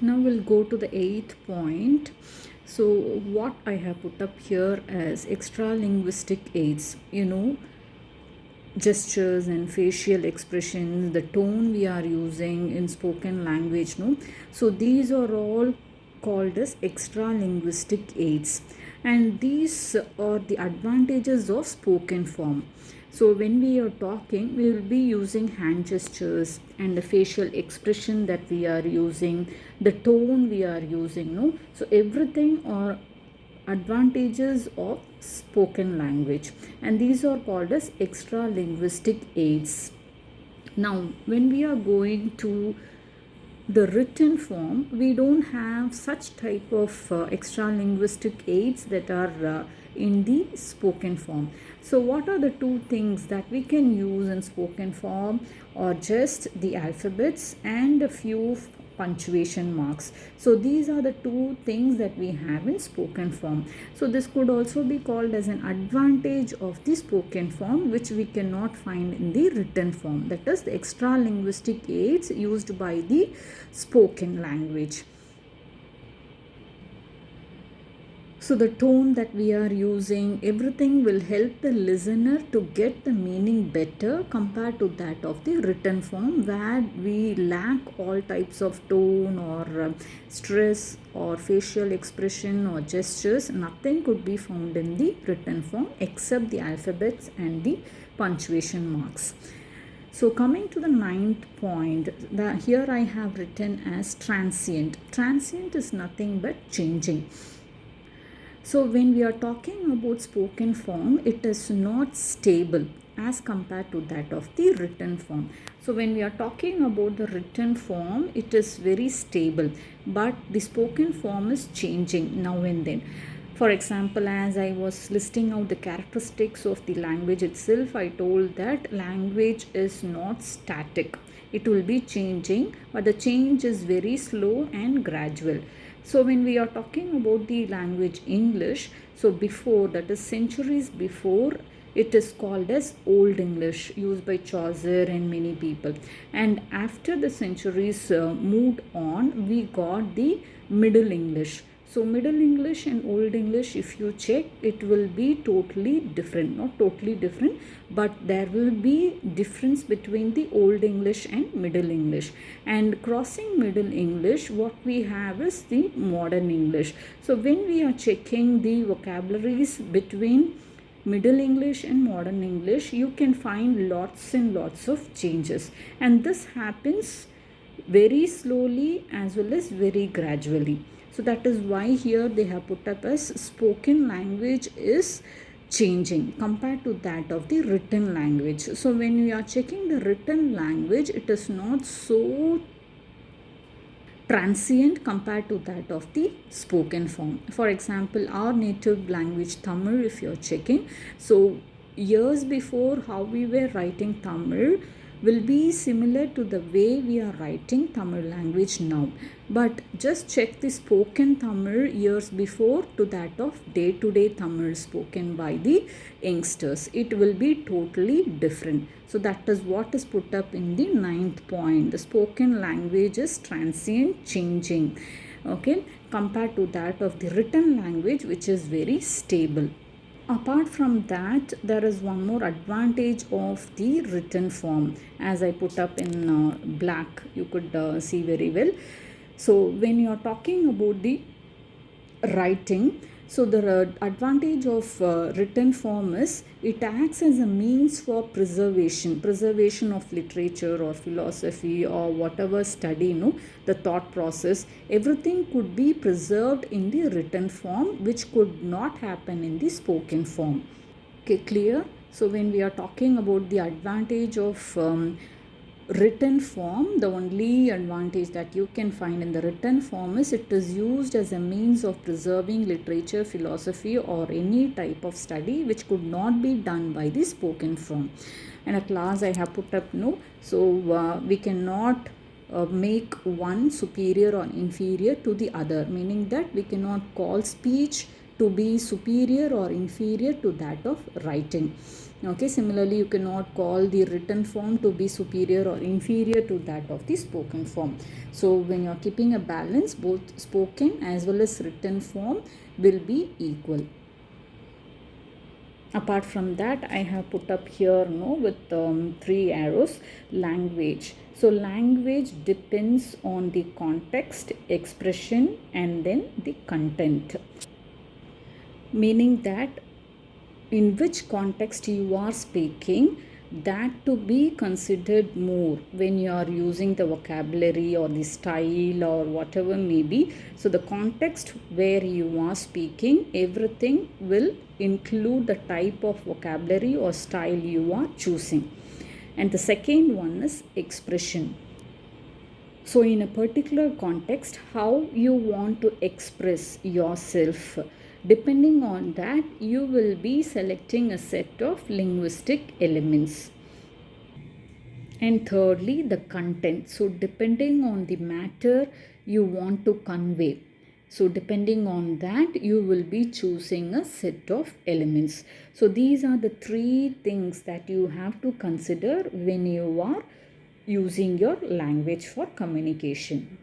Now we'll go to the eighth point. So what I have put up here as extra linguistic aids, gestures and facial expressions, the tone we are using in spoken language, no? So these are all called as extra linguistic aids, and these are the advantages of spoken form. So when we are talking, we will be using hand gestures and the facial expression that we are using, the tone we are using, no? So everything are advantages of spoken language, and these are called as extra linguistic aids. Now when we are going to the written form, we don't have such type of extra linguistic aids that are in the spoken form. So what are the two things that we can use in spoken form, or just the alphabets and a few punctuation marks. So these are the two things that we have in spoken form. So this could also be called as an advantage of the spoken form, which we cannot find in the written form. That is the extra linguistic aids used by the spoken language. So the tone that we are using, everything will help the listener to get the meaning better compared to that of the written form, where we lack all types of tone or stress or facial expression or gestures. Nothing could be found in the written form except the alphabets and the punctuation marks. So coming to the ninth point, here I have written as transient. Transient is nothing but changing. So when we are talking about spoken form, it is not stable as compared to that of the written form. So when we are talking about the written form, it is very stable, but the spoken form is changing now and then. For example, as I was listing out the characteristics of the language itself, I told that language is not static. It will be changing, but the change is very slow and gradual. So when we are talking about the language English, so before, that is centuries before, it is called as Old English, used by Chaucer and many people. And after the centuries moved on, we got the Middle English. So Middle English and Old English, if you check, it will be totally different. Not totally different, but there will be difference between the Old English and Middle English. And crossing Middle English, what we have is the Modern English. So when we are checking the vocabularies between Middle English and Modern English, you can find lots and lots of changes. And this happens very slowly as well as very gradually. So that is why here they have put up as spoken language is changing compared to that of the written language. So when we are checking the written language, it is not so transient compared to that of the spoken form. For example, our native language Tamil, if you're checking, so years before, how we were writing Tamil will be similar to the way we are writing Tamil language now. But just check the spoken Tamil years before to that of day-to-day Tamil spoken by the youngsters. It will be totally different. So that is what is put up in the ninth point. The spoken language is transient, changing, okay, compared to that of the written language, which is very stable. Apart from that, there is one more advantage of the written form, as I put up in black, you could see very well. So when you are talking about the writing, so the advantage of written form is it acts as a means for preservation of literature or philosophy or whatever study, the thought process, everything could be preserved in the written form, which could not happen in the spoken form. Okay, clear? So when we are talking about the advantage of written form, the only advantage that you can find in the written form is it is used as a means of preserving literature, philosophy, or any type of study which could not be done by the spoken form. And at last I have put up so we cannot make one superior or inferior to the other, meaning that we cannot call speech to be superior or inferior to that of writing. Okay, similarly, you cannot call the written form to be superior or inferior to that of the spoken form. So when you are keeping a balance, both spoken as well as written form will be equal. Apart from that, I have put up here with 3 arrows, language. So language depends on the context, expression, and then the content, meaning that in which context you are speaking, that to be considered more when you are using the vocabulary or the style or whatever may be. So the context where you are speaking, everything will include the type of vocabulary or style you are choosing. And the second one is expression. So in a particular context, how you want to express yourself, depending on that, you will be selecting a set of linguistic elements. And thirdly, the content. So depending on the matter you want to convey, so depending on that, you will be choosing a set of elements. So these are the 3 things that you have to consider when you are using your language for communication.